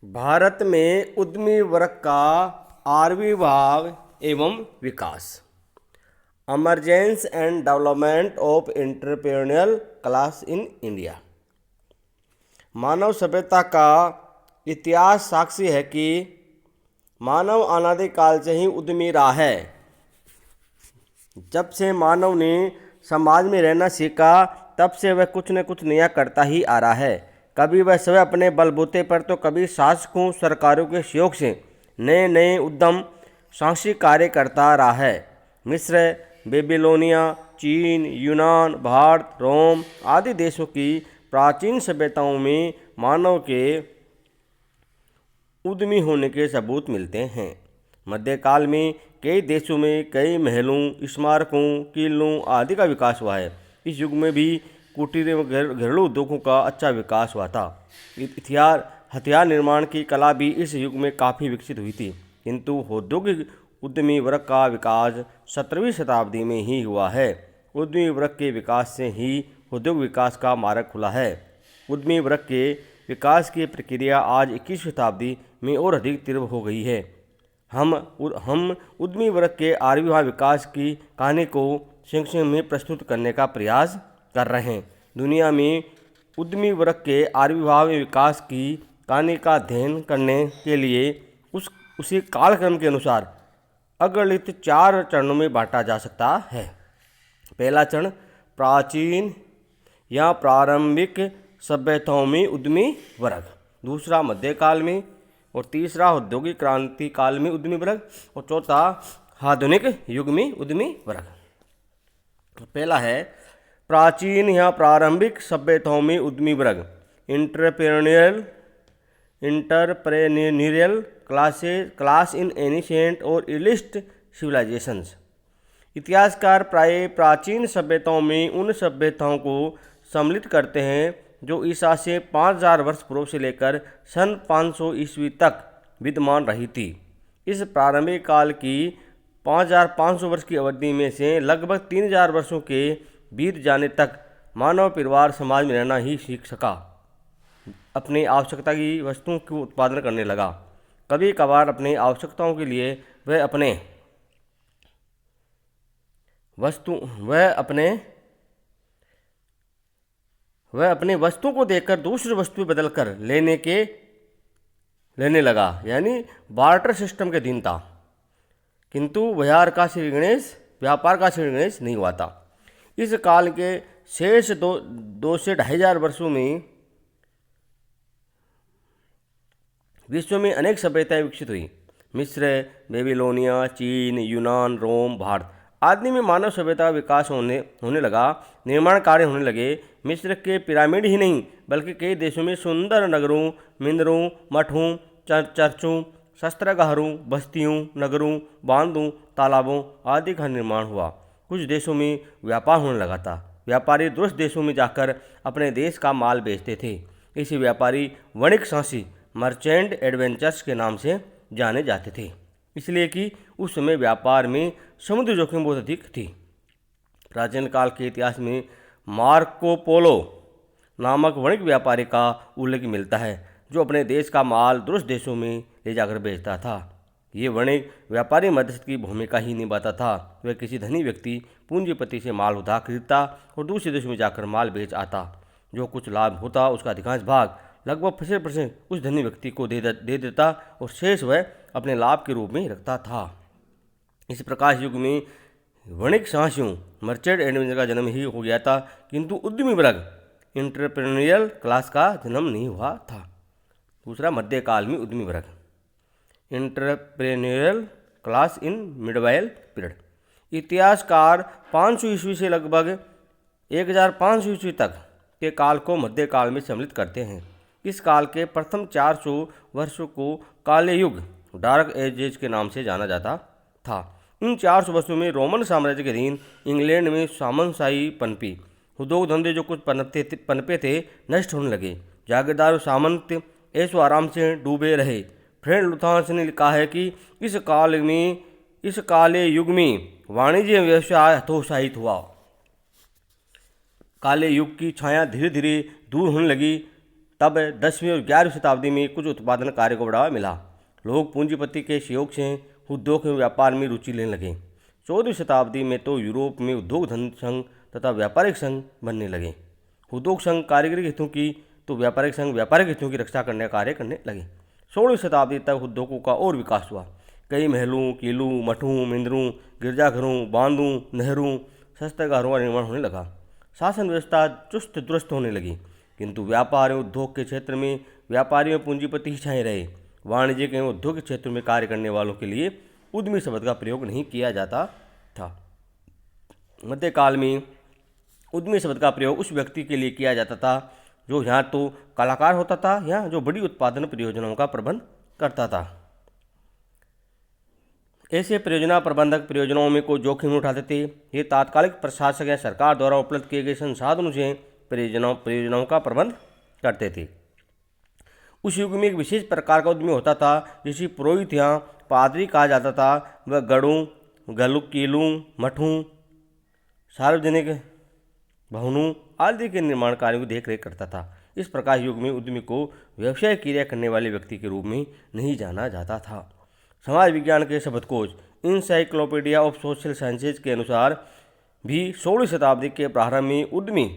भारत में उद्यमी वर्ग का आविर्भाव एवं विकास। Emergence and development of entrepreneurial class in India. मानव सभ्यता का इतिहास साक्षी है कि मानव अनादिकाल से ही उद्यमी रहा है। जब से मानव ने समाज में रहना सीखा तब से वह कुछ न कुछ नया करता ही आ रहा है। कभी वह स्वयं अपने बलबूते पर तो कभी शासकों सरकारों के सहयोग से नए नए उद्यम साहसिक कार्य करता रहा है। मिस्र, बेबीलोनिया, चीन, यूनान, भारत, रोम आदि देशों की प्राचीन सभ्यताओं में मानव के उद्यमी होने के सबूत मिलते हैं। मध्यकाल में कई देशों में कई महलों, स्मारकों, किलों आदि का विकास हुआ है। इस युग में भी कुटीर एवं घरेलू उद्योगों का अच्छा विकास हुआ था। हथियार निर्माण की कला भी इस युग में काफ़ी विकसित हुई थी, किंतु औद्योगिक उद्यमी वर्ग का विकास 17वीं शताब्दी में ही हुआ है। उद्यमी वर्ग के विकास से ही उद्योग विकास का मार्ग खुला है। उद्यमी वर्ग के विकास की प्रक्रिया आज 21वीं शताब्दी में और अधिक तीव्र हो गई है। हम उद्यमी वर्ग के आविर्भाव विकास की कहानी को संक्षेप में प्रस्तुत करने का प्रयास कर रहे हैं। दुनिया में उद्यमी वर्ग के आविर्भाव विकास की कहानी का अध्ययन करने के लिए उसी कालक्रम के अनुसार अग्रलिखित 4 चरणों में बांटा जा सकता है। पहला चरण प्राचीन या प्रारंभिक सभ्यताओं में उद्यमी वर्ग, दूसरा मध्यकाल में, और तीसरा औद्योगिक क्रांति काल में उद्यमी वर्ग, और चौथा आधुनिक युग में उद्यमी वर्ग। पहला है प्राचीन या प्रारंभिक सभ्यताओं में उद्यमी वर्ग। इंटरप्रेन्योरियल क्लास इन एनिशिएंट और इलिस्ट सिविलाइजेशंस। इतिहासकार प्राय प्राचीन सभ्यताओं में उन सभ्यताओं को सम्मिलित करते हैं जो ईसा से 5000 वर्ष पूर्व से लेकर सन 500 ईस्वी तक विद्यमान रही थी। इस प्रारंभिक काल की 5500 वर्ष की अवधि में से लगभग 3000 वर्षों के बीत जाने तक मानव परिवार समाज में रहना ही सीख सका, अपनी आवश्यकता की वस्तुओं को उत्पादन करने लगा। कभी कभार अपनी आवश्यकताओं के लिए वह अपने वस्तुओं को देकर दूसरी वस्तु बदल कर लेने लगा, यानी बार्टर सिस्टम के दिन था। किंतु व्यापार का श्री गणेश नहीं हुआ था। इस काल के शेष 2 से 2500 वर्षों में विश्व में अनेक सभ्यताएं विकसित हुई। मिस्र, बेबीलोनिया, चीन, यूनान, रोम, भारत आदि में मानव सभ्यता का विकास होने लगा, निर्माण कार्य होने लगे। मिस्र के पिरामिड ही नहीं बल्कि कई देशों में सुंदर नगरों, मंदिरों, मठों, चर्चों, शस्त्रागारों, बस्तियों, नगरों, बांधों, तालाबों आदि का निर्माण हुआ। कुछ देशों में व्यापार होने लगा था। व्यापारी दूसरे देशों में जाकर अपने देश का माल बेचते थे। इसे व्यापारी वणिक साहसी मर्चेंट एडवेंचर्स के नाम से जाने जाते थे, इसलिए कि उस समय व्यापार में समुद्र जोखिम बहुत अधिक थी। प्राचीन काल के इतिहास में मार्को पोलो नामक वणिक व्यापारी का उल्लेख मिलता है, जो अपने देश का माल दूसरे देशों में ले जाकर बेचता था। ये वणिक व्यापारी मध्यस्थ की भूमिका ही निभाता था। वह किसी धनी व्यक्ति पूंजीपति से माल उधार खरीदता और दूसरे देशों में जाकर माल बेच आता। जो कुछ लाभ होता उसका अधिकांश भाग लगभग 50% उस धनी व्यक्ति को दे देता और शेष वह अपने लाभ के रूप में रखता था। इस प्रकार युग में वणिक साहसियों मर्चेंट एडवेंचर का जन्म ही हो गया था, किंतु उद्यमी वर्ग इंटरप्रेन्योरियल क्लास का जन्म नहीं हुआ था। दूसरा मध्यकाल में उद्यमी वर्ग इंटरप्रेन्योरियल क्लास इन मिडवाइल पीरियड। इतिहासकार 500 ईस्वी से लगभग 1500 ईस्वी तक के काल को मध्यकाल में सम्मिलित करते हैं। इस काल के प्रथम 400 वर्षों को काले युग डार्क एजेज के नाम से जाना जाता था। इन 400 वर्षों में रोमन साम्राज्य के अधीन इंग्लैंड में सामंतशाही पनपी। उद्योग धंधे जो कुछ पनपे थे नष्ट होने लगे। जागीरदार सामंत ऐशो आराम से डूबे रहे। फ्रेड लुथांस ने लिखा है कि इस काले युग में वाणिज्य व्यवसाय हतोत्साहित हुआ। काले युग की छाया धीरे धीरे दूर होने लगी। तब 10वीं और 11वीं शताब्दी में कुछ उत्पादन कार्य को बढ़ावा मिला। लोग पूंजीपति के सहयोग से उद्योग एवं व्यापार में रुचि लेने लगे। 14वीं शताब्दी में तो यूरोप में उद्योग धन संघ तथा व्यापारिक संघ बनने लगे। उद्योग संघ कारीगरी हितों की तो व्यापारिक संघ व्यापारिक हितों की रक्षा करने का कार्य करने लगे। 16वीं शताब्दी तक उद्योगों का और विकास हुआ। कई महलों, किलों, मठों, मंदिरों, गिरजाघरों, बांधों, नहरों, शस्त्रागारों का निर्माण होने लगा। शासन व्यवस्था चुस्त दुरुस्त होने लगी, किंतु व्यापार एवं उद्योग के क्षेत्र में व्यापारी एवं पूंजीपति ही छाए रहे। वाणिज्यिक एवं उद्योग के क्षेत्र में कार्य करने वालों के लिए उद्यमी शब्द का प्रयोग नहीं किया जाता था। मध्यकाल में उद्यमी शब्द का प्रयोग उस व्यक्ति के लिए किया जाता था जो यहाँ तो कलाकार होता था या जो बड़ी उत्पादन परियोजनाओं का प्रबंध करता था। ऐसे परियोजना प्रबंधक परियोजनाओं में कोई जोखिम उठाते थे। ये तात्कालिक प्रशासक या सरकार द्वारा उपलब्ध किए गए संसाधनों से परियोजनाओं का प्रबंध करते थे। उस युग में एक विशेष प्रकार का उद्यमी होता था जिसे पुरोहित या पादरी कहा जाता था। वह गढ़ों, किलों, मठों, सार्वजनिक भवनों आदि के निर्माण कार्यों की देखरेख करता था। इस प्रकार युग में उद्यमी को व्यवसाय क्रिया करने वाले व्यक्ति के रूप में नहीं जाना जाता था। समाज विज्ञान के शब्दकोश इंसाइक्लोपीडिया ऑफ सोशल साइंसेज के अनुसार भी 16वीं शताब्दी के प्रारंभ में उद्यमी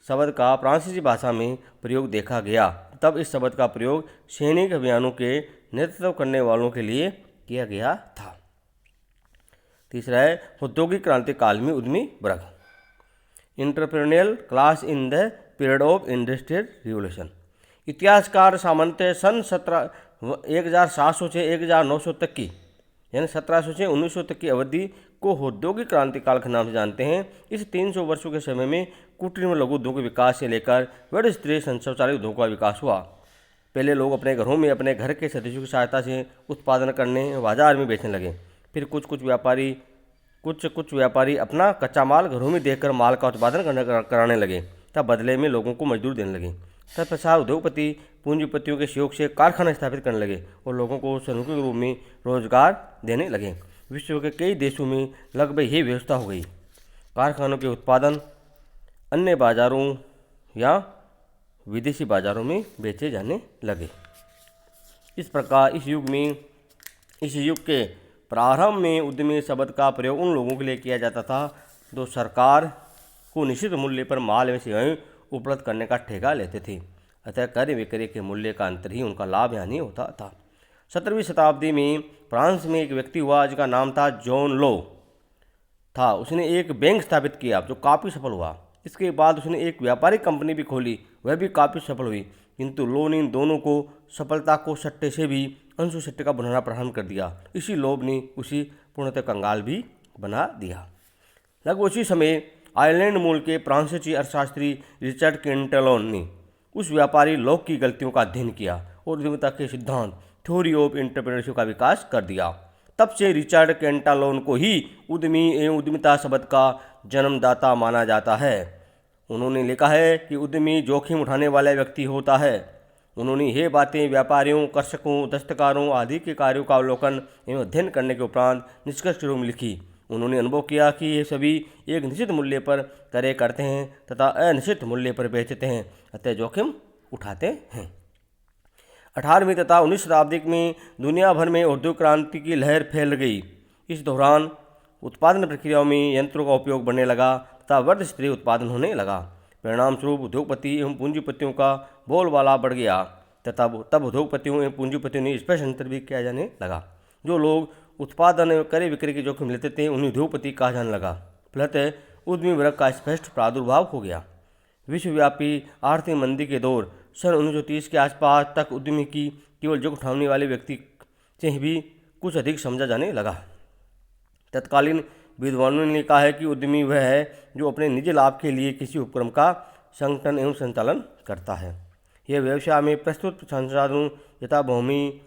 शब्द का फ्रांसीसी भाषा में प्रयोग देखा गया। तब इस शब्द का प्रयोग सैनिक अभियानों के नेतृत्व करने वालों के लिए किया गया था। तीसरा है औद्योगिक क्रांति काल में उद्यमी वर्ग, entrepreneurial class in the period of industrial revolution. इतिहासकार सामान्यतः सन 1700 से 1900 तक की यानी 1700 से 1900 तक की अवधि को औद्योगिक क्रांति काल के नाम से जानते हैं। इस 300 वर्षों के समय में कुटीर एवं लघु उद्योग के विकास से लेकर बड़े स्तरीय संचालित उद्योग का विकास हुआ। पहले लोग अपने घरों में अपने घर के सदस्यों की सहायता से उत्पादन करने बाजार में बेचने लगे। फिर कुछ व्यापारी अपना कच्चा माल घरों में देखकर माल का उत्पादन कराने लगे, तब बदले में लोगों को मजदूर देने लगे। तत्पश्चात उद्योगपति पूंजीपतियों के सहयोग से कारखाना स्थापित करने लगे और लोगों को श्रमिकों के रूप में रोजगार देने लगे। विश्व के कई देशों में लगभग यही व्यवस्था हो गई। कारखानों के उत्पादन अन्य बाजारों या विदेशी बाजारों में बेचे जाने लगे। इस प्रकार इस युग के प्रारंभ में उद्यमी शब्द का प्रयोग उन लोगों के लिए किया जाता था जो सरकार को निश्चित मूल्य पर माल एवं सेवाएं उपलब्ध करने का ठेका लेते थे। अतः क्रय विक्रय के मूल्य का अंतर ही उनका लाभ हानि होता था। 17वीं शताब्दी में फ्रांस में एक व्यक्ति हुआ जिसका नाम था जॉन लो था। उसने एक बैंक स्थापित किया जो काफ़ी सफल हुआ। इसके बाद उसने एक व्यापारिक कंपनी भी खोली, वह भी काफ़ी सफल हुई, किंतु लो ने इन दोनों को सफलता को सट्टे से भी अंशु सट्टे का बनाना प्रारंभ कर दिया। इसी लोभ ने उसी पूर्णतः कंगाल भी बना दिया। लगभग उसी समय आयरलैंड मूल के फ्रांसीसी अर्थशास्त्री रिचर्ड कैंटालोन ने उस व्यापारी लोग की गलतियों का अध्ययन किया और उद्यमिता के सिद्धांत थ्योरी ऑफ एंटरप्रेन्योरशिप का विकास कर दिया। तब से रिचर्ड कैंटालोन को ही उद्यमी एवं उद्यमिता शब्द का जन्मदाता माना जाता है। उन्होंने लिखा है कि उद्यमी जोखिम उठाने वाला व्यक्ति होता है। उन्होंने ये बातें व्यापारियों, कृषकों, दस्तकारों आदि के कार्यों का अवलोकन एवं अध्ययन करने के उपरांत निष्कर्ष रूप में लिखी। उन्होंने अनुभव किया कि ये सभी एक निश्चित मूल्य पर क्रय करते हैं तथा अनिश्चित मूल्य पर बेचते हैं, अतः जोखिम उठाते हैं। 18वीं तथा 19वीं शताब्दी में दुनिया भर में औद्योगिक क्रांति की लहर फैल गई। इस दौरान उत्पादन प्रक्रियाओं में यंत्रों का उपयोग बढ़ने लगा तथा वर्ध स्तरीय उत्पादन होने लगा। परिणाम स्वरूप उद्योगपति एवं पूंजीपतियों का बोलबाला बढ़ गया तथा तब उद्योगपतियों एवं पूंजीपतियों ने स्पष्ट अंतर भी किया जाने लगा। जो लोग उत्पादन एवं क्रय विक्रय के जोखिम लेते थे उन्हें उद्योगपति कहा जाने लगा। फलतः उद्यमी वर्ग का स्पष्ट प्रादुर्भाव हो गया। विश्वव्यापी आर्थिक मंदी के दौर सन 1930 के आसपास तक उद्यमी की केवल जोखिम उठाने वाले व्यक्ति से भी कुछ अधिक समझा जाने लगा। तत्कालीन विद्वानों ने कहा है कि उद्यमी वह है जो अपने निजी लाभ के लिए किसी उपक्रम का संगठन एवं संचालन करता है। यह व्यवसाय में प्रस्तुत संसाधनों यथा भूमि,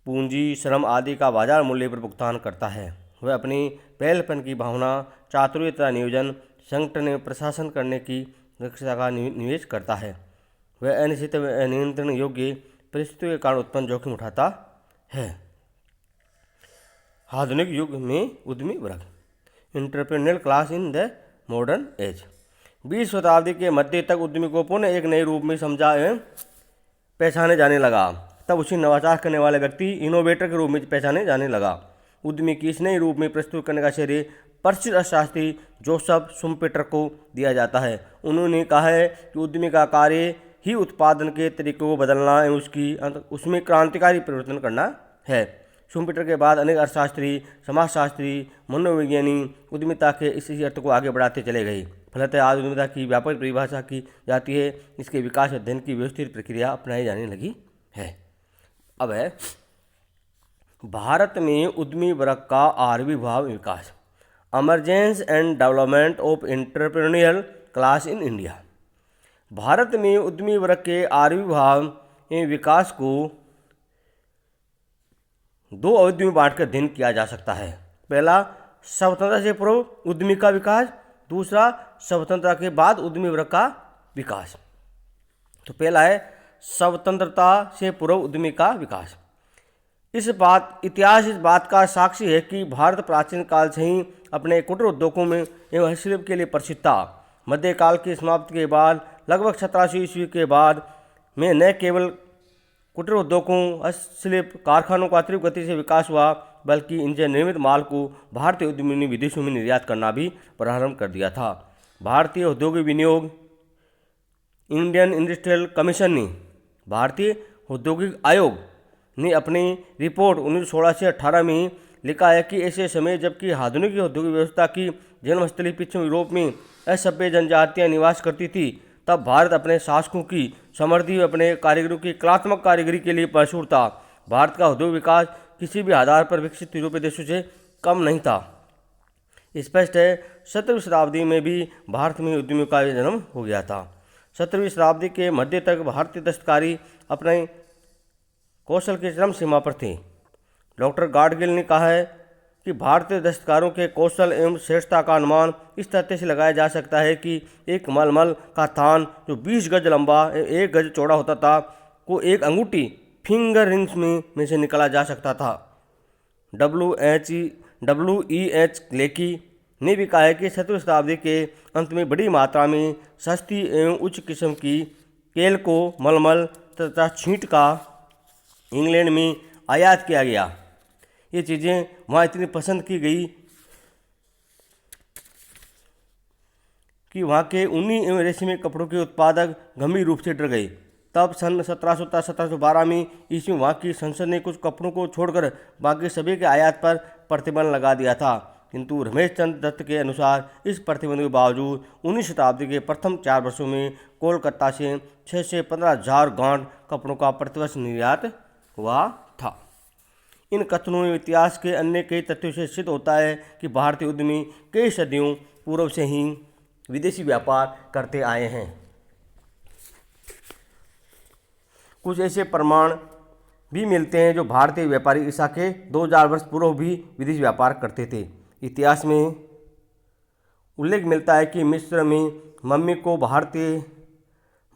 पूंजी, श्रम आदि का बाजार मूल्य पर भुगतान करता है। वह अपनी पहलपन की भावना, चातुर्य तथा नियोजन, संगठन एवं प्रशासन करने की दक्षता का निवेश करता है। वह अनिश्चित व अनियंत्रण योग्य परिस्थितियों के कारण उत्पन्न जोखिम उठाता है। आधुनिक युग में उद्यमी वर्ग, entrepreneurial class in the modern age. 20वीं शताब्दी के मध्य तक उद्यमी को पुनः एक नए रूप में समझा एवं पहचाने जाने लगा। तब उसी नवाचार करने वाले व्यक्ति इनोवेटर के रूप में पहचाने जाने लगा। उद्यमी की इस नए रूप में प्रस्तुत करने का श्रेय प्रसिद्ध अर्थशास्त्री जोसेफ शुम्पेटर को दिया जाता है। उन्होंने कहा है कि उद्यमी का कार्य ही उत्पादन के तरीकों को बदलना एवं उसमें क्रांतिकारी परिवर्तन करना है। शुम्पेटर के बाद अनेक अर्थशास्त्री, समाजशास्त्री, मनोविज्ञानी उद्यमिता के इसी अर्थ को आगे बढ़ाते चले गए। फलतः आज उद्यमिता की व्यापक परिभाषा की जाती है। इसके विकास अध्ययन की व्यवस्थित प्रक्रिया अपनाई जाने लगी है। अब है भारत में उद्यमी वर्ग का 8वीं भाव विकास, emergence and development of entrepreneurial class in India. भारत में उद्यमी वर्ग के 8वीं भाव विकास को 2 अवधि में बांटकर अध्ययन किया जा सकता है। पहला, स्वतंत्रता से पूर्व उद्यमी का विकास। दूसरा, स्वतंत्रता के बाद उद्यमी वर्ग का विकास। तो पहला है स्वतंत्रता से पूर्व उद्यमी का विकास। इतिहास इस बात का साक्षी है कि भारत प्राचीन काल से ही अपने कुटीर उद्योगों में एवं हस्तशिल्प के लिए प्रसिद्ध था। मध्यकाल की समाप्ति के बाद लगभग 1700 ईस्वी के बाद में न केवल कुटीर उद्योगों, हस्तशिल्प कारखानों का तीव्र गति से विकास हुआ, बल्कि इनसे निर्मित माल को भारतीय उद्यमियों ने विदेशों में निर्यात करना भी प्रारंभ कर दिया था। भारतीय औद्योगिक विनियोग इंडियन इंडस्ट्रियल कमीशन ने भारतीय औद्योगिक आयोग ने अपनी रिपोर्ट 1916 से 18 में लिखा है कि ऐसे समय जबकि आधुनिक औद्योगिक व्यवस्था की जन्मस्थली पश्चिम यूरोप में असभ्य जनजातियां निवास करती थी, तब भारत अपने शासकों की समृद्धि व अपने कारीगरों की कलात्मक कारीगरी के लिए मशहूर था। भारत का औद्योगिक विकास किसी भी आधार पर विकसित यूरोपीय देशों से कम नहीं था। स्पष्ट है 17वीं शताब्दी में भी भारत में उद्यमियों का जन्म हो गया था। 17वीं शताब्दी के मध्य तक भारतीय दस्तकारी अपने कौशल की चरम सीमा पर थे। डॉक्टर गाडगिल ने कहा है कि भारतीय दस्तकारों के कौशल एवं श्रेष्ठता का अनुमान इस तथ्य से लगाया जा सकता है कि एक मलमल का थान जो 20 गज लंबा 1 गज चौड़ा होता था को एक अंगूठी फिंगर रिंग्स में से निकाला जा सकता था। WEH लेकी ने भी कहा है कि 17वीं शताब्दी के अंत में बड़ी मात्रा में सस्ती एवं उच्च किस्म की केल को मलमल तथा छींट का इंग्लैंड में आयात किया गया। ये चीज़ें वहाँ इतनी पसंद की गई कि वहाँ के ऊनी एवं रेशमी कपड़ों के उत्पादक गंभीर रूप से डर गए। तब सन 1712 में ईस्वी वहाँ की संसद ने कुछ कपड़ों को छोड़कर बाकी सभी के आयात पर प्रतिबंध लगा दिया था, किंतु रमेश चंद्र दत्त के अनुसार इस प्रतिबंध के बावजूद 19वीं शताब्दी के प्रथम 4 वर्षों में कोलकाता से 6 से 15,000 गांठ कपड़ों का प्रतिवर्ष निर्यात हुआ था। इन कथनों में इतिहास के अन्य कई तथ्यों से सिद्ध होता है कि भारतीय उद्यमी कई सदियों पूर्व से ही विदेशी व्यापार करते आए हैं। कुछ ऐसे प्रमाण भी मिलते हैं जो भारतीय व्यापारी ईसा के 2000 वर्ष पूर्व भी विदेशी व्यापार करते थे। इतिहास में उल्लेख मिलता है कि मिस्र में मम्मी को भारतीय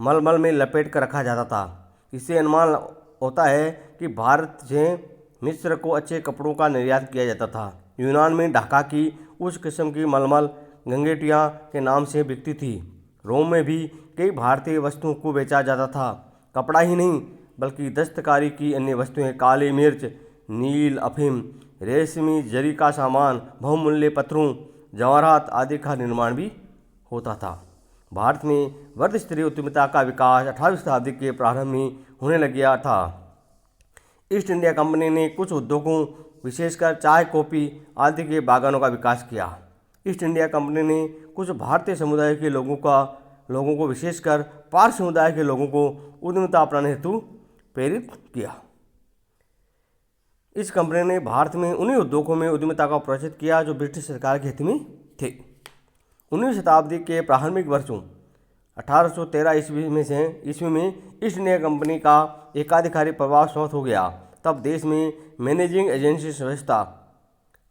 मलमल में लपेट कर रखा जाता था। इससे अनुमान होता है कि भारत से मिस्र को अच्छे कपड़ों का निर्यात किया जाता था। यूनान में ढाका की उस किस्म की मलमल गंगेटिया के नाम से बिकती थी। रोम में भी कई भारतीय वस्तुओं को बेचा जाता था। कपड़ा ही नहीं बल्कि दस्तकारी की अन्य वस्तुएं, काली मिर्च, नील अफीम, रेशमी जरी का सामान, बहुमूल्य पत्थरों, जवाहरात आदि का निर्माण भी होता था। भारत में वर्ध स्तरीय उद्यमिता का विकास 18वीं शताब्दी के प्रारंभ में होने लग गया था। ईस्ट इंडिया कंपनी ने कुछ उद्योगों विशेषकर चाय, कॉफ़ी आदि के बागानों का विकास किया। ईस्ट इंडिया कंपनी ने कुछ भारतीय समुदाय के लोगों को विशेषकर पारसी समुदाय के लोगों को उद्यमिता अपनाने हेतु प्रेरित किया। इस कंपनी ने भारत में उन्हीं उद्योगों में उद्यमिता का प्रोत्साहित किया जो ब्रिटिश सरकार के हित में थे। 19वीं शताब्दी के प्रारंभिक वर्षों 1813 ईस्वी में ईस्ट इंडिया कंपनी का एकाधिकारी प्रभाव समाप्त हो गया। तब देश में मैनेजिंग एजेंसी व्यवस्था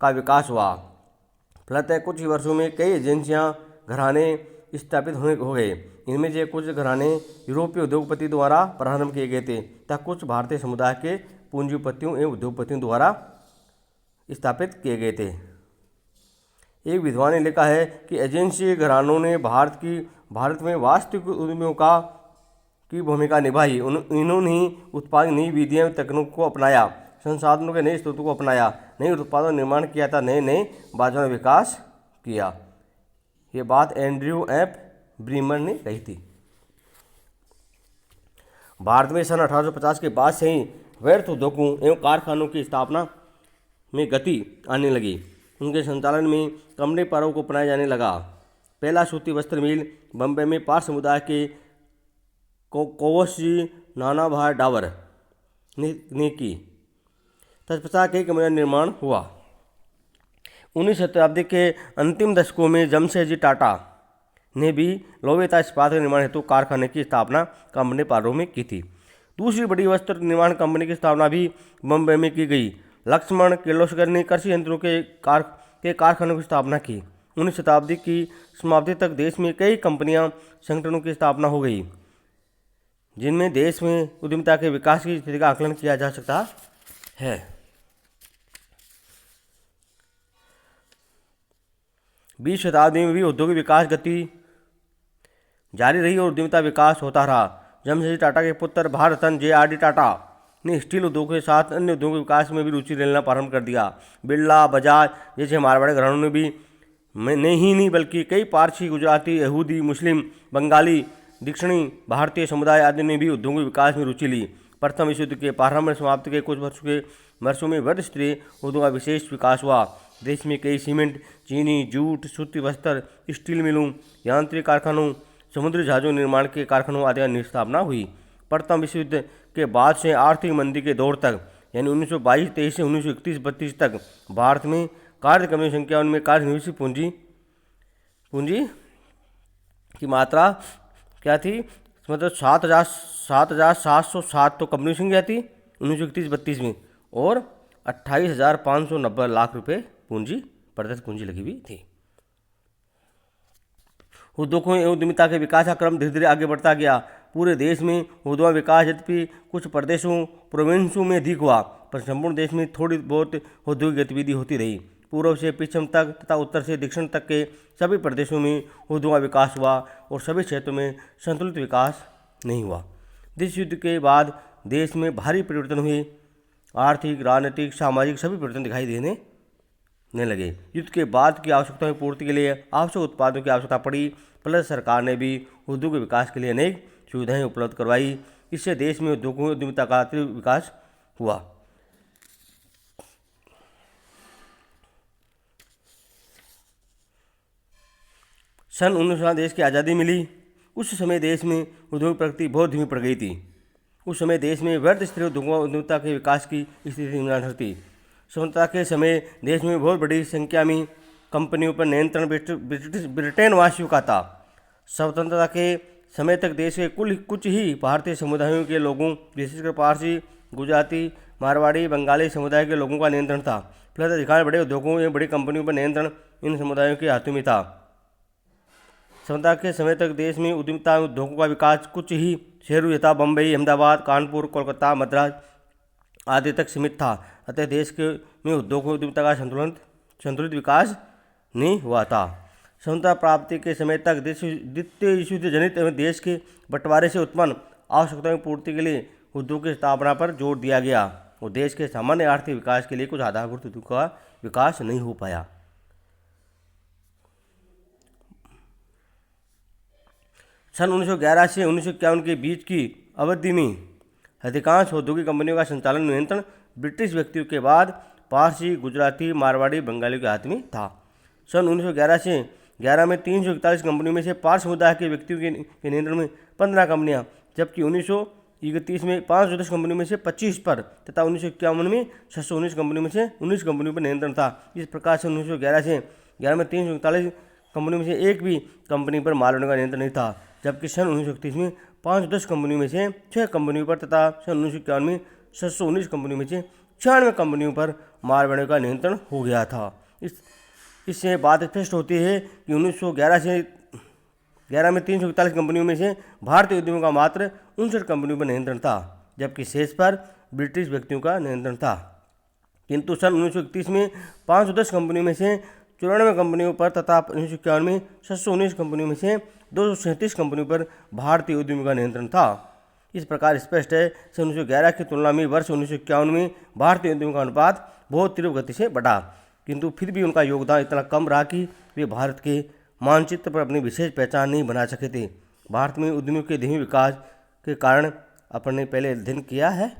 का विकास हुआ। फलतः कुछ ही वर्षों में कई एजेंसियां घराने स्थापित हो गए। इनमें से कुछ घराने यूरोपीय उद्योगपति द्वारा प्रारंभ किए गए थे तथा कुछ भारतीय समुदाय के पूंजीपतियों एवं उद्योगपतियों द्वारा स्थापित किए गए थे। एक विद्वान ने लिखा है कि एजेंसी घरानों ने भारत में वास्तविक उद्यमियों की भूमिका निभाई। इन्होंने ही उत्पादन नई विधियाँ तकनीक को अपनाया, संसाधनों के नए स्रोतों को अपनाया, नए उत्पादों निर्माण किया था, नए नए बाजारों में विकास किया। ये बात एंड्रयू एफ ब्रीमर ने कही थी। भारत में सन 1850 के बाद से ही व्यर्थ उद्योगों एवं कारखानों की स्थापना में गति आने लगी। उनके संचालन में कंपनी पर्व को अपनाया जाने लगा। पहला सूती वस्त्र मिल बम्बई में पार समुदाय के कोवसजी नानाभाई डावर ने की। तत्पश्चात कई कंपनियों का निर्माण हुआ। 19वीं शताब्दी के अंतिम दशकों में जमशेदजी टाटा ने भी लोहे तथा इस्पात के निर्माण हेतु कारखाने की स्थापना कंपनी पारो में की थी। दूसरी बड़ी वस्त्र निर्माण कंपनी की स्थापना भी बम्बई में की गई। लक्ष्मण किर्लोस्कर ने कृषि यंत्रों के कारखानों की स्थापना की। 19वीं शताब्दी की समाप्ति तक देश में कई कंपनियां संगठनों की स्थापना हो गई, जिनमें देश में उद्यमिता के विकास की स्थिति का आकलन किया जा सकता है। 20वीं शताब्दी में भी औद्योगिक विकास गति जारी रही और उद्यमिता विकास होता रहा। जमशेदजी टाटा के पुत्र भारत रत्न जे.आर.डी. टाटा ने स्टील उद्योग के साथ अन्य उद्योगों के विकास में भी रुचि लेना प्रारंभ कर दिया। बिरला, बजाज जैसे मारवाड़ी घरानों ने भी नहीं बल्कि कई पारसी, गुजराती, यहूदी, मुस्लिम, बंगाली, दक्षिणी भारतीय समुदाय आदि ने भी उद्योगों के विकास में रुचि ली। प्रथम विश्व युद्ध के प्रारंभ में समाप्ति के कुछ वर्षों में वर्ध स्तरीय उद्योगों का विशेष विकास हुआ। देश में कई सीमेंट, चीनी, जूट, सूती वस्त्र, स्टील मिलों, यांत्रिक कारखानों, समुद्री जहाजों निर्माण के कारखानों आदि की स्थापना हुई। प्रथम विश्व युद्ध के बाद से आर्थिक मंदी के दौर तक यानी 1922-23 से 1931-32 तक भारत में कार्य कंपनियों की संख्या, उनमें कार्य निवेश पूंजी की मात्रा क्या थी, मतलब 7,707 तो कंपनियों की संख्या थी 1931-32 में, और 28,590 लाख रुपए प्रत्यक्ष पूंजी लगी हुई थी। उद्योगों एवं उद्यमिता के विकास का क्रम धीरे धीरे आगे बढ़ता गया। पूरे देश में उद्योग विकास यद्यपि कुछ प्रदेशों प्रोविंसों में अधिक हुआ, पर संपूर्ण देश में थोड़ी बहुत औद्योगिक गतिविधि होती रही। पूर्व से पश्चिम तक तथा उत्तर से दक्षिण तक के सभी प्रदेशों में उद्योग विकास हुआ और सभी क्षेत्रों में संतुलित विकास नहीं हुआ। विश्व युद्ध के बाद देश में भारी परिवर्तन हुए। आर्थिक, राजनीतिक, सामाजिक सभी परिवर्तन दिखाई देने लगे। युद्ध के बाद की आवश्यकताओं की पूर्ति के लिए आवश्यक उत्पादों की आवश्यकता पड़ी। प्लस सरकार ने भी उद्योग के विकास के लिए अनेक सुविधाएं उपलब्ध करवाई। इससे देश में उद्योगों और उद्यमिता का तीव्र विकास हुआ। सन 1960 देश की आज़ादी मिली। उस समय देश में उद्योग प्रगति बहुत धीमी पड़ गई थी। उस समय देश में वृहद स्तरीय उद्योगों और उद्यमिता के विकास की स्थिति निम्नानुसार थी। स्वतंत्रता के समय देश में बहुत बड़ी संख्या में कंपनियों पर नियंत्रण ब्रिटेन वासियों का था। स्वतंत्रता के समय तक देश के कुछ ही भारतीय समुदायों के लोगों, विशेषकर पारसी, गुजराती, मारवाड़ी, बंगाली समुदाय के लोगों का नियंत्रण था। प्लस अधिकांश बड़े उद्योगों एवं बड़ी कंपनियों पर नियंत्रण इन समुदायों के हाथों में था। स्वतंत्रता के समय तक देश में उद्यमिता उद्योगों का विकास कुछ ही शहरों यथा बम्बई, अहमदाबाद, कानपुर, कोलकाता, मद्रास आदि तक सीमित था। अतः देश में उद्योगों उद्यमिता का संतुलित विकास नहीं हुआ था। स्वतंत्रता प्राप्ति के समय तक द्वितीय विश्व युद्ध जनित एवं देश के बंटवारे से उत्पन्न आवश्यकताओं की पूर्ति के लिए उद्योग की स्थापना पर जोर दिया गया और देश के सामान्य आर्थिक विकास के लिए कुछ आधारभूत उद्योग का विकास नहीं हो पाया। सन 1911 से 1951 के बीच की अवधि में अधिकांश औद्योगिक कंपनियों का संचालन नियंत्रण ब्रिटिश व्यक्तियों के बाद पारसी, गुजराती, मारवाड़ी, बंगालियों के हाथ में था। सन 1911 से 11 में 341 कंपनियों में से पारसी समुदाय के व्यक्तियों के नियंत्रण में 15 कंपनियां, जबकि 1931 में 510 कंपनियों में से 25 पर तथा 1951 में 619 कंपनियों में से 19 कंपनियों पर नियंत्रण था। इस प्रकार से 1911 से 11 में 341 कंपनियों में से एक भी कंपनी पर माल होने का नियंत्रण नहीं था, जबकि सन 1931 में 510 कंपनियों में से 6 कंपनियों पर तथा सन 1951 में 619 कंपनियों में से 96 कंपनियों पर माल बढ़ने का नियंत्रण हो गया था। इससे बात स्पष्ट होती है कि 1911 से 11 में 341 कंपनियों में से भारतीय उद्यमों का मात्र 59 कंपनियों पर नियंत्रण था, जबकि शेष पर ब्रिटिश व्यक्तियों का नियंत्रण था। किंतु सन 1931 में 510 कंपनियों में से 94 कंपनियों पर तथा 1951 में 619 कंपनियों में से 237 कंपनियों पर भारतीय उद्यमियों का नियंत्रण था। इस प्रकार स्पष्ट है सन 1911 की तुलना में वर्ष 1951 में भारतीय उद्यमियों का अनुपात बहुत तीव्र गति से बढ़ा, किंतु फिर भी उनका योगदान इतना कम रहा कि वे भारत के मानचित्र पर अपनी विशेष पहचान नहीं बना सके थे। भारत में उद्यमियों के धीमे विकास के कारण अपने पहले अध्ययन किया है।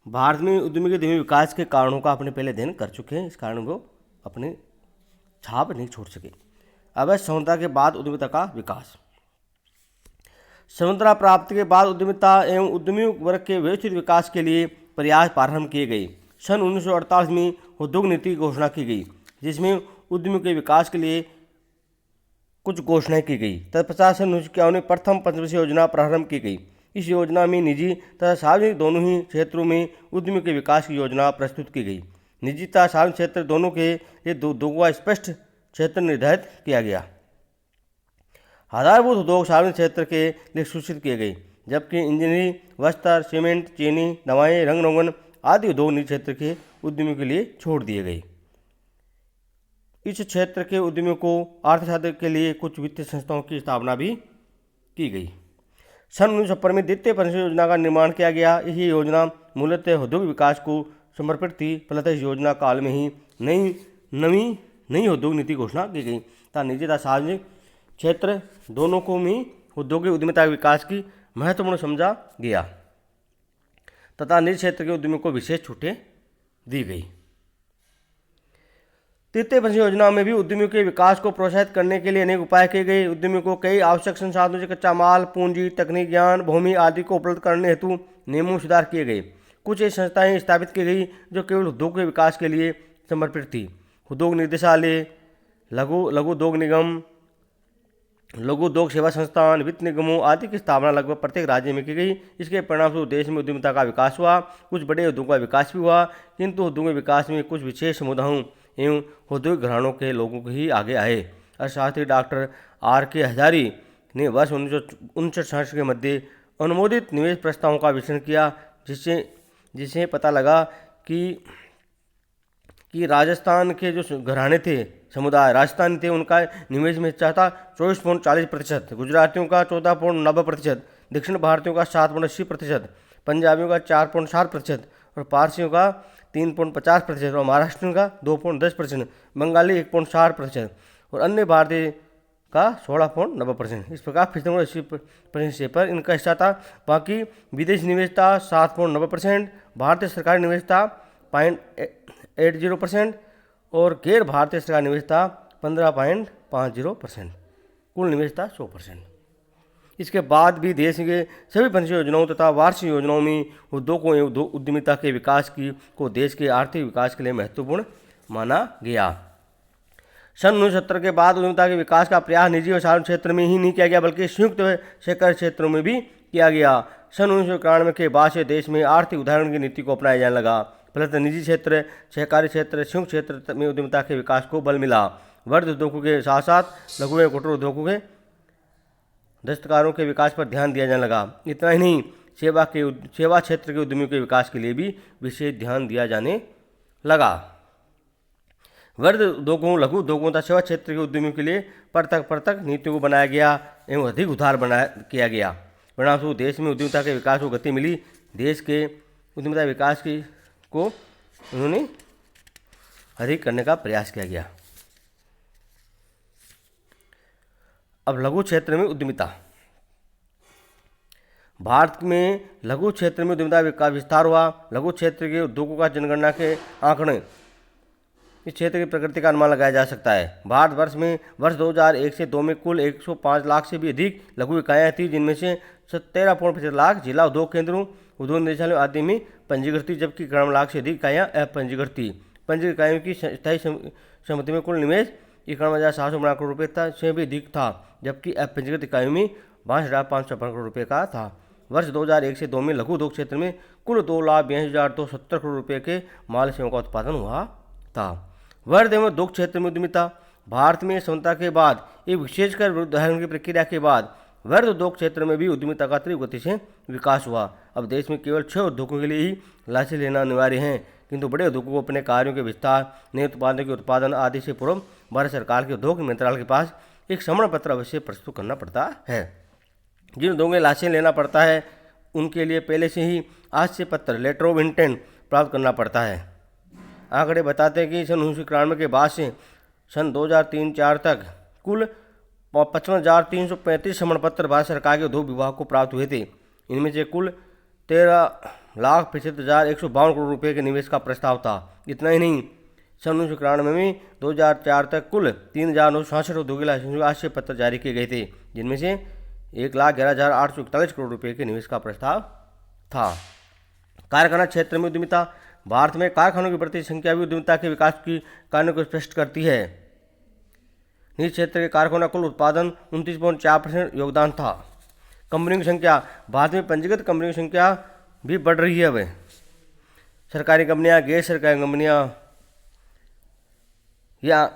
भारत में उद्यमी के धीमे विकास के कारणों का अपने पहले अध्ययन कर चुके हैं, इस कारण वो अपने छाप नहीं छोड़ सके। अब स्वतंत्रता के बाद उद्यमिता का विकास। स्वतंत्रता प्राप्ति के बाद उद्यमिता एवं उद्यमी वर्ग के व्यवस्थित विकास के लिए प्रयास प्रारंभ किए गए। सन 1948 में उद्योग नीति की घोषणा की गई, जिसमें उद्यमियों के विकास के लिए कुछ घोषणाएं की गई। तत्पश्चात सन 1951 में प्रथम पंचवर्षीय योजना प्रारंभ की गई। इस योजना में निजी तथा सार्वजनिक दोनों ही क्षेत्रों में उद्यमियों के विकास की योजना प्रस्तुत की गई। निजी तथा सार्वजनिक क्षेत्र दोनों के लिए दो का स्पष्ट क्षेत्र निर्धारित किया गया। आधारभूत उद्योग सार्वजनिक क्षेत्र के लिए सूचित किए गए, जबकि इंजीनियरिंग, वस्त्र, सीमेंट, चीनी, दवाएं, रंग रोगन आदि उद्योग निजी क्षेत्र के उद्यमियों के लिए छोड़ दिए गए। इस क्षेत्र के उद्यमियों को आर्थिक सहायता के लिए कुछ वित्तीय संस्थाओं की स्थापना भी की गई। सन 1950 में द्वितीय पंचवर्षीय योजना का निर्माण किया गया। यह योजना मूलतः औद्योगिक विकास को समर्पित थी। फलतः इस योजना काल में ही नई उद्योग नीति घोषणा की गई तथा निजी तथा सार्वजनिक क्षेत्र दोनों को में औद्योगिक उद्यमिता के विकास की महत्वपूर्ण समझा गया तथा निजी क्षेत्र के उद्यमियों को विशेष छूटें दी गई। तृतीय पंचवर्षीय योजना में भी उद्यमियों के विकास को प्रोत्साहित करने के लिए अनेक उपाय किए गए। उद्यमियों को कई आवश्यक संसाधनों से कच्चा माल, पूंजी, तकनीक ज्ञान, भूमि आदि को उपलब्ध करने हेतु नियमों में सुधार किए गए। कुछ ऐसी संस्थाएं स्थापित की गई जो केवल उद्योग के विकास के लिए समर्पित थी। उद्योग निदेशालय, लघु उद्योग निगम, लघु उद्योग सेवा संस्थान, वित्त निगमों आदि की स्थापना लगभग प्रत्येक राज्य में की गई। इसके परिणामस्वरूप देश में उद्यमिता का विकास हुआ। कुछ बड़े उद्योगों का विकास भी हुआ, किंतु उद्योग के विकास में कुछ विशेष समुदायों एवं औद्योगिक घरानों के लोगों को ही आगे आए। अर्थशास्त्री डॉक्टर R.K. हजारी ने वर्ष 1959 के मध्य अनुमोदित निवेश प्रस्तावों का विश्लेषण किया, जिससे पता लगा कि राजस्थान के जो घराने थे, समुदाय राजस्थानी थे, उनका निवेश में हिस्सा था 24.40%, गुजरातियों का 14.90%, दक्षिण भारतीयों का 7.80%, पंजाबियों का 4.60% और पारसियों का 3.50% और महाराष्ट्रियों का 2.10%, बंगाली 1.60% और अन्य भारतीय का 16.90%। इस प्रकार 80% पर इनका हिस्सा था। बाकी विदेशी निवेश था 7.90%, भारतीय सरकारी निवेश था 0.80% और गैर भारतीय सरकारी निवेश था 15.50%। कुल निवेश था 100%। इसके बाद भी देश के सभी पंचवर्षीय योजनाओं तथा वार्षिक योजनाओं में उद्योगों एवं उद्यमिता के विकास को देश के आर्थिक विकास के लिए महत्वपूर्ण माना गया। सन 1970 के बाद उद्यमिता के विकास का प्रयास निजी और सार्वजनिक क्षेत्र में ही नहीं किया गया, बल्कि संयुक्त सहकारी क्षेत्रों में भी किया गया। सन 1991 के बाद से देश में आर्थिक उदाहरण की नीति को अपनाया जाने लगा। फलतः निजी क्षेत्र, सहकारी क्षेत्र, संयुक्त क्षेत्र में उद्यमिता के विकास को बल मिला। वर्ध उद्योगों के साथ साथ लघु एवं कुटीर उद्योगों के दस्तकारों के विकास पर ध्यान दिया जाने लगा। इतना ही नहीं, सेवा क्षेत्र के उद्यमियों के विकास के लिए भी विशेष ध्यान दिया जाने लगा। वर्ध उद्योगों, लघु उद्योगों तथा सेवा क्षेत्र के उद्यमियों के लिए पृथक नीतियों को बनाया गया एवं अधिक उदार किया गया। परिणामस्वरूप देश में उद्यमिता के विकास को गति मिली। देश के उद्यमिता विकास को उन्होंने अधिक करने का प्रयास किया गया। अब लघु क्षेत्र में उद्यमिता। भारत में लघु क्षेत्र में उद्यमिता का विस्तार हुआ। लघु क्षेत्र के उद्योगों का जनगणना के आंकड़े इस क्षेत्र की प्रकृति का अनुमान लगाया जा सकता है। भारतवर्ष में वर्ष 2001 से 2 में कुल 105 लाख से भी अधिक लघु इकाइयाँ थी, जिनमें से 17.5 लाख जिला उद्योग केंद्रों, उद्योग निदेशालयों आदि में पंजीकृत थी, जबकि 11 लाख से अधिक इकाइयाँ अपंजीकृत थी। पंजीकृत इकाइयों की स्थायी समिति में कुल निवेश 51,700 करोड़ रुपये से भी अधिक था, जबकि अपंजीकृत इकाइयों में 62,555 करोड़ रुपये का था। वर्ष 2001 से 2 में लघु उद्योग क्षेत्र में कुल 2,82,270 करोड़ रुपये के माल सेवाओं का उत्पादन हुआ था। वर्ध एवं उद्योग क्षेत्र में उद्यमिता। भारत में स्वतंत्रता के बाद एक विशेषकर उदाहरण की प्रक्रिया के बाद वर्ध उद्योग क्षेत्र में भी उद्यमिता का तीव्र गति से विकास हुआ। अब देश में केवल 6 उद्योगों के लिए ही लाइसेंस लेना अनिवार्य है, किंतु बड़े उद्योगों को अपने कार्यों के विस्तार, नए उत्पादों के उत्पादन आदि से पूर्व भारत सरकार के उद्योग मंत्रालय के पास एक समण पत्र अवश्य प्रस्तुत करना पड़ता है। जिन लोगों के लाइसेंस लेना पड़ता है उनके लिए पहले से ही आश्चर्य पत्र लेटर ऑफ इंटेंट प्राप्त करना पड़ता है। आंकड़े बताते हैं कि सन 1991 के बाद से सन 2003-4 तक कुल 55,335 समन पत्र भारत सरकार के उद्योग विभाग को प्राप्त हुए थे। इनमें से कुल 13,65,152 करोड़ रुपए के निवेश का प्रस्ताव था। इतना ही नहीं, सन 1991 में 2004 तक कुल 3,966 उद्योगी लाइसेंस आश्चर्य पत्र जारी किए गए थे, जिनमें से 1,11,841 करोड़ रुपए के निवेश का प्रस्ताव था। कारखाना क्षेत्र में उद्यमिता। भारत में कारखानों की बढ़ती संख्या भी उद्यमिता के विकास की कार्यों को स्पष्ट करती है। निजी क्षेत्र के कारखानों का कुल उत्पादन 29.4% योगदान था। कंपनियों की संख्या। भारत में पंजीकृत कंपनियों की संख्या भी बढ़ रही है। अब सरकारी कंपनियां, गैर सरकारी कंपनियां या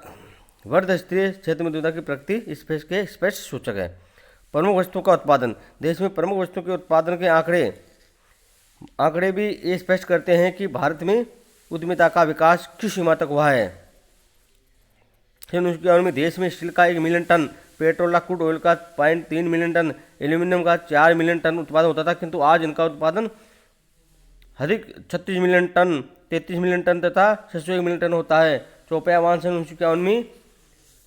वर्ध स्तरीय क्षेत्र में उद्यमिता की प्रगति स्पष्ट सूचक है। प्रमुख वस्तुओं का उत्पादन। देश में प्रमुख वस्तुओं के उत्पादन के आंकड़े भी ये स्पष्ट करते हैं कि भारत में उद्यमिता का विकास किस सीमा तक हुआ है। सन 1991 में देश में स्टील का 1 मिलियन टन, पेट्रोल या क्रूड ऑयल का 0.3 मिलियन टन, एल्यूमिनियम का 4 मिलियन टन उत्पादन होता था, किंतु आज इनका उत्पादन अधिक 36 मिलियन टन, 33 मिलियन टन तथा 601 मिलियन टन होता है। चौपाया वाहन सन 1991 में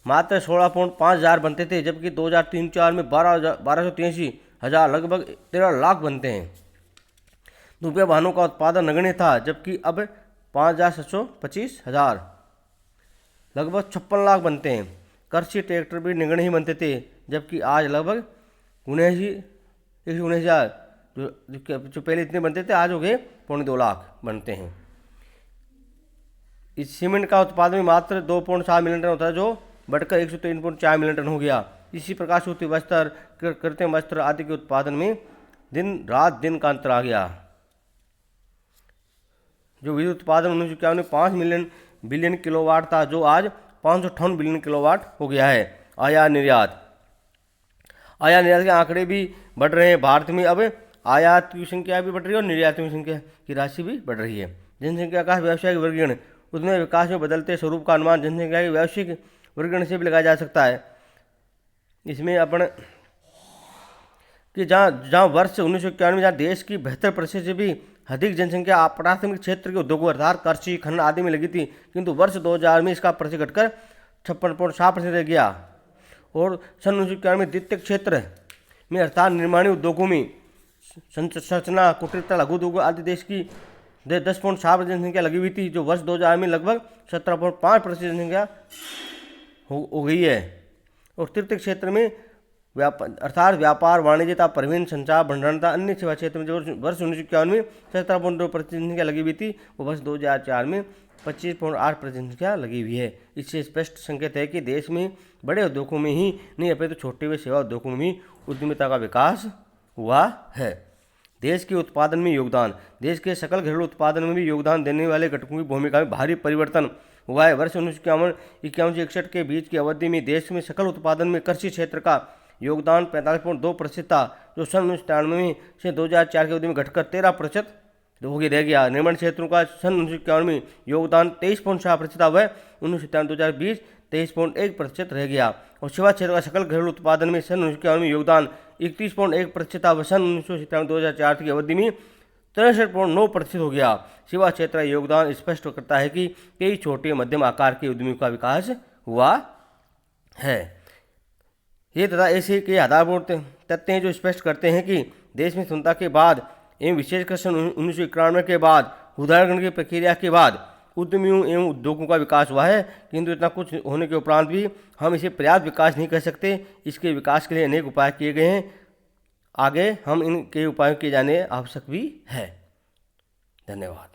मात्र 16.5 हज़ार बनते थे, जबकि 2003-4 में 1283 हज़ार, लगभग 13 लाख बनते हैं। रुपया वाहनों का उत्पादन नगण्य था, जबकि अब 5,725 हज़ार, लगभग 56 लाख बनते हैं। कृषि ट्रैक्टर भी नगण्य ही बनते थे, जबकि आज लगभग 19 हज़ार, जो पहले इतने बनते थे आज हो गए 2.25 लाख बनते हैं। इस सीमेंट का उत्पादन भी मात्र 2.7 मिलियन टन होता है, जो बढ़कर 103.4 मिलियन टन हो गया। इसी प्रकार सूती वस्त्र, कृत्रिम वस्त्र आदि के उत्पादन में दिन का अंतर आ गया। जो विद्युत उत्पादन 1991 में 5 बिलियन किलोवाट था, जो आज 558 बिलियन किलोवाट हो गया है। आयात निर्यात के आंकड़े भी बढ़ रहे हैं। भारत में अब आयात की संख्या भी बढ़ रही है और निर्यात की संख्या की राशि भी बढ़ रही है। जनसंख्या का व्यावसायिक वर्गीकरण। उद्यम विकास में बदलते स्वरूप का अनुमान जनसंख्या के व्यावसायिक वर्गीकरण से भी लगाया जा सकता है। इसमें अपन कि जहाँ वर्ष 1991 में जहाँ देश की 72% से भी अधिक जनसंख्या प्राथमिक क्षेत्र के उद्योगों अर्थात कृषि, खनन आदि में लगी थी, किंतु वर्ष 2000 में इसका प्रतिशत घटकर 56.7% रह गया। और सन 1991 में द्वितीय क्षेत्र में अर्थात निर्माणी उद्योगों में संरचना, कुटीरता, लघु उद्योग आदि देश की 10.7% जनसंख्या लगी हुई थी, जो वर्ष 2000 में लगभग 17.5% जनसंख्या हो गई है। और तृतीय क्षेत्र में अर्थात व्यापार, वाणिज्य तथा परिवहन, संचार, भंडारण तथा अन्य सेवा क्षेत्र में जो वर्ष 1991 में 17.2% जनसंख्या लगी हुई थी, वो वर्ष 2004 में 25.8% जनसंख्या लगी हुई है। इससे स्पष्ट संकेत है कि देश में बड़े उद्योगों में ही नहीं अपितु छोटे व सेवा उद्योगों में भी उद्यमिता का विकास हुआ है। देश के उत्पादन में योगदान। देश के सकल घरेलू उत्पादन में भी योगदान देने वाले घटकों की भूमिका में भारी परिवर्तन हुआ है। वर्ष 1951 से 61 के बीच की अवधि में देश में सकल उत्पादन में कृषि क्षेत्र का योगदान 45.2% था, जो सन 1993 में से 2004 की अवधि में घटकर 13% हो गया रह गया। निर्माण क्षेत्रों का सन 1991 में योगदान 23.6% था, वह 1997-2020 23.1% रह गया। और सेवा क्षेत्र का सकल घरेलू उत्पादन में सन 1991 में योगदान 31.1% था, वह सन 1997-2004 की अवधि में 63.9% हो गया। सेवा क्षेत्र का योगदान स्पष्ट करता है कि कई छोटे मध्यम आकार के उद्यमियों का विकास हुआ है। ये तथा ऐसे के आधारभूत तथ्य हैं जो स्पष्ट करते हैं कि देश में स्वतंत्रता के बाद एवं विशेषकर सन 1991 के बाद उदारीकरण की प्रक्रिया के बाद उद्यमियों एवं उद्योगों का विकास हुआ है, किंतु इतना कुछ होने के उपरांत भी हम इसे पर्याप्त विकास नहीं कह सकते। इसके विकास के लिए अनेक उपाय किए गए हैं, आगे हम इनके उपायों किए जाने आवश्यक भी है। धन्यवाद।